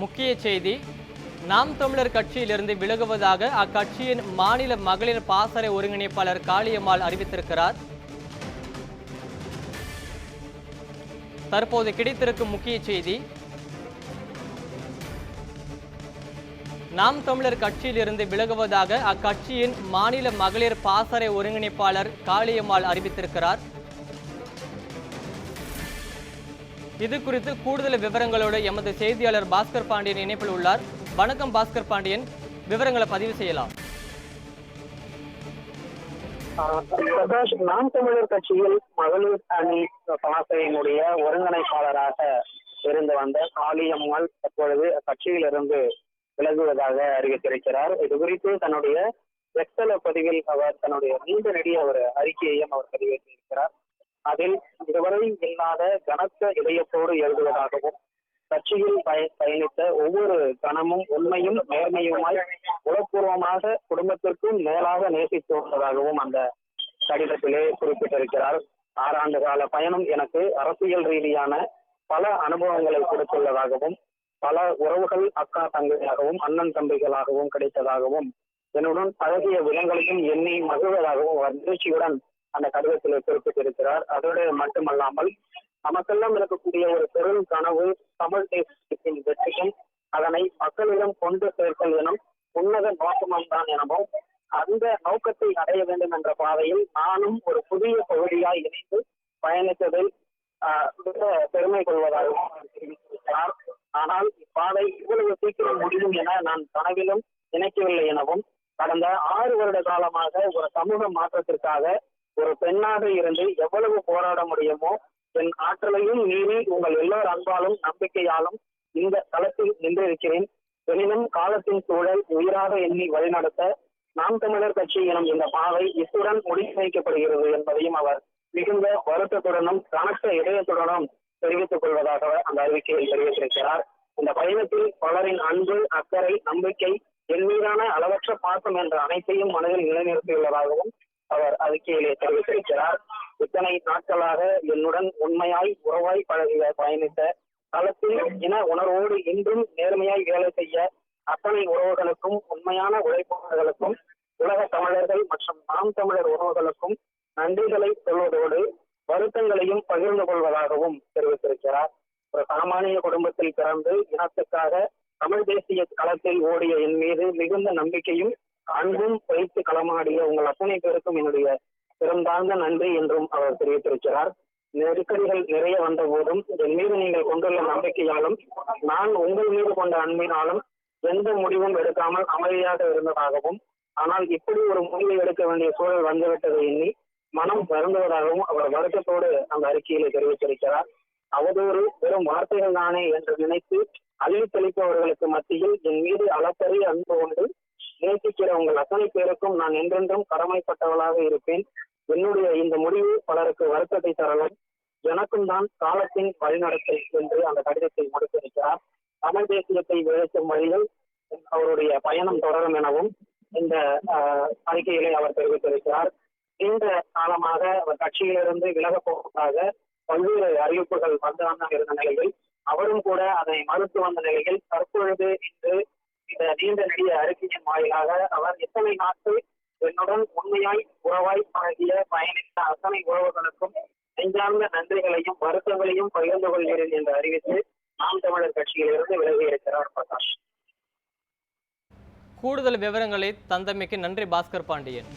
முக்கிய செய்தி. நாம் தமிழர் கட்சியிலிருந்து விலகுவதாக அக்கட்சியின் மாநில மகளிர் பாசறை ஒருங்கிணைப்பாளர் காளியம்மாள் அறிவித்திருக்கிறார். தற்போது கிடைத்திருக்கும் முக்கிய செய்தி, நாம் தமிழர் கட்சியிலிருந்து விலகுவதாக அக்கட்சியின் மாநில மகளிர் பாசறை ஒருங்கிணைப்பாளர் காளியம்மாள் அறிவித்திருக்கிறார். இது குறித்து கூடுதல் விவரங்களோடு எமது செய்தியாளர் பாஸ்கர் பாண்டியன் இணைப்பில் உள்ளார். வணக்கம் பாஸ்கர் பாண்டியன், விவரங்களை பதிவு செய்யலாம். பிரகாஷ், நாம் தமிழர் கட்சியில் மகளிர் அணி பாசறையினுடைய ஒருங்கிணைப்பாளராக இருந்து வந்த காளியம்மாள் தற்பொழுது கட்சியிலிருந்து விலகுவதாக அறிவித்திருக்கிறார். இது குறித்து தன்னுடைய எக்ஸல பதிவில் அவர் தன்னுடைய நீண்ட நெடிய ஒரு அறிக்கையையும் அவர் பதிவேற்றிருக்கிறார். அதில் இதுவரை இல்லாத கனத்த இதயத்தோடு எழுதுவதாகவும், கட்சியில் பயணித்த ஒவ்வொரு கணமும் உண்மையும் நேர்மையுமாய் உளப்பூர்வமாக குடும்பத்திற்கும் மேலாக நேசித்து வருவதாகவும் அந்த கடிதத்திலே குறிப்பிட்டிருக்கிறார். 6 ஆண்டு கால பயணம் எனக்கு அரசியல் ரீதியான பல அனுபவங்களை கொடுத்துள்ளதாகவும், பல உறவுகள் அக்கா தங்கையாகவும் அண்ணன் தம்பிகளாகவும் கிடைத்ததாகவும், என்னுடன் பழகிய விதங்களையும் எண்ணி மகிழ்வதாகவும் மகிழ்ச்சியுடன் அந்த கடிதத்தில் குறிப்பிட்டிருக்கிறார். அதோடு மட்டுமல்லாமல், நமக்கெல்லாம் இருக்கக்கூடிய ஒரு பெரும் கனவு தமிழ் தேசத்தின் வெற்றியும் அதனை மக்களிடம் கொண்டு சேர்த்தல் எனும் உன்னத நோக்கமும் தான் எனவும், அந்த நோக்கத்தை அடைய வேண்டும் என்ற பாதையில் நானும் ஒரு புதிய பகுதியாய் இணைந்து பயணித்ததில் பெருமை கொள்வதாகவும் தெரிவித்திருக்கிறார். ஆனால் இப்பாதை இவ்வளவு சீக்கிரம் முடியும் என நான் கனவிலும் நினைக்கவில்லை எனவும், கடந்த 6 வருட காலமாக ஒரு சமூக மாற்றத்திற்காக ஒரு பெண்ணாக இருந்து எவ்வளவு போராட முடியுமோ என் ஆற்றலையும் மீறி உங்கள் எல்லோர் அன்பாலும் நம்பிக்கையாலும் இந்த களத்தில் நின்றிருக்கிறேன். எனினும் காலத்தின் சூழல் உயிராக எண்ணி வழிநடத்த நாம் தமிழர் கட்சி எனும் இந்த பாதை இத்துடன் முடித்து வைக்கப்படுகிறது என்பதையும் அவர் மிகுந்த வருத்தத்துடனும் கனத்த இதயத்துடனும் தெரிவித்துக் கொள்வதாக அந்த அறிவிக்கையில் தெரிவித்திருக்கிறார். இந்த பயணத்தில் பலரின் அன்பு, அக்கறை, நம்பிக்கை, என் மீதான அளவற்ற பாசம் என்ற அனைத்தையும் மனதில் நிலைநிறுத்தியுள்ளதாகவும் அவர் அறிக்கையிலே தெரிவித்திருக்கிறார். இத்தனை நாட்களாக என்னுடன் உண்மையாய் உறவாய் பழகிய பயணித்த களத்தில் இன உணர்வோடு இன்றும் நேர்மையாய் வேலை செய்ய அத்தனை உறவுகளுக்கும், உண்மையான உழைப்பாளர்களுக்கும், உலக தமிழர்கள் மற்றும் நாம் தமிழர் உறவுகளுக்கும் நன்றிகளை சொல்வதோடு வருத்தங்களையும் பகிர்ந்து கொள்வதாகவும் தெரிவித்திருக்கிறார். ஒரு சாமானிய குடும்பத்தில் பிறந்து இனத்துக்காக தமிழ் தேசிய களத்தில் ஓடிய என் மீது மிகுந்த நம்பிக்கையும் அன்பும் வைத்து களமாடிய உங்கள் அத்தனை பேருக்கும் என்னுடைய சிறந்தார்ந்த நன்றி என்றும் அவர் தெரிவித்திருக்கிறார். நெருக்கடிகள் நிறைய வந்த போதும் என் மீது நீங்கள் கொண்டுள்ள நம்பிக்கையாலும் நான் உங்கள் மீது கொண்ட அன்பினாலும் எந்த முடிவும் எடுக்காமல் அமைதியாக இருந்ததாகவும், ஆனால் இப்படி ஒரு முடிவை எடுக்க வேண்டிய சூழல் வந்துவிட்டதை எண்ணி மனம் வருந்துவதாகவும் அவர் வருத்தத்தோடு அந்த அறிக்கையிலே தெரிவித்திருக்கிறார். அவதூறு வெறும் வார்த்தைகள் தானே என்று நினைத்து அள்ளி தெளிப்பவர்களுக்கு மத்தியில் என் மீது அளப்பரிய அன்பு கொண்டு நேசிக்கிற உங்கள் அத்தனை பேருக்கும் நான் என்றென்றும் கடமைப்பட்டவளாக இருப்பேன். என்னுடைய இந்த முடிவு பலருக்கு வருத்தத்தை தரலாம், எனக்கும் தான் காலத்தின் வழிநடத்தை என்று அந்த கடிதத்தை முடித்திருக்கிறார். தமிழ் தேசியத்தை விளைக்கும் வழியில் அவருடைய பயணம் தொடரும் எனவும் இந்த அறிக்கையிலே அவர் தெரிவித்திருக்கிறார். நீண்ட காலமாக அவர் கட்சியிலிருந்து விலகப் போவதாக பல்வேறு அறிவிப்புகள் வந்து இருந்த நிலையில் அவரும் கூட அதை மறுத்து வந்த நிலையில் தற்பொழுது இன்று இந்த நீண்ட நெடிய அறிக்கையின் வாயிலாக அவர் எத்தனை நாட்கள் என்னுடன் உண்மையாய் உறவாய் பழகிய பயணித்த அத்தனை உறவுகளுக்கும் நெஞ்சார்ந்த நன்றிகளையும் வருத்தங்களையும் பகிர்ந்து கொள்கிறேன் என்று அறிவித்து நாம் தமிழர் கட்சியிலிருந்து விலகி இருக்கிறார். பிரகாஷ், கூடுதல் விவரங்களை தந்தமைக்கு நன்றி பாஸ்கர் பாண்டியன்.